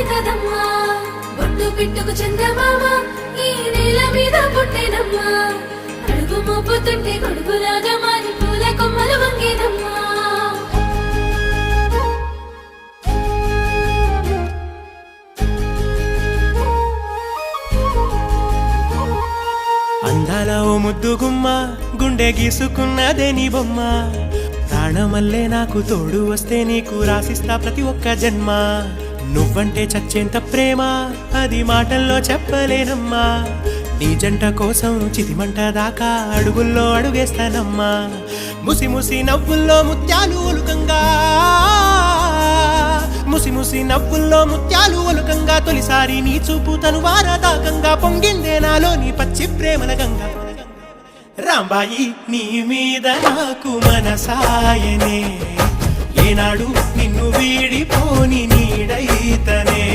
కదమ్మా బొట్టు పిట్టుకు చందమామ ఈ నేల మీద పుట్టేనమ్మా అడుగు మోపుతుంటే గొడుగులాగా మారి పూల కొమ్మలు వంగేనమ్మా అందాల ఓ ముద్దు గుమ్మ గుండె గీసుకున్నదే నీ బొమ్మ ప్రాణమల్లే నాకు తోడు వస్తే నీకు రాసిస్తా ప్రతి ఒక్క జన్మ నువ్వంటే చచ్చేంత ప్రేమ అది మాటల్లో చెప్పలేనమ్మా నీ జంట కోసం చితిమంట దాకా అడుగుల్లో అడుగేస్తానమ్మా ముసి ముసి నవ్వుల్లో ముత్యాలు ఒలుకంగా ముసి ముసి నవ్వుల్లో ముత్యాలు ఒలుకంగా తొలిసారి నీ చూపు తను వారదాకంగా పొంగిందే నాలో నీ పచ్చి ప్రేమల గంగా రాంబాయి నీ మీద నాకు మనసాయనే ఏనాడు నిన్ను వీడిపోని నీడైతనే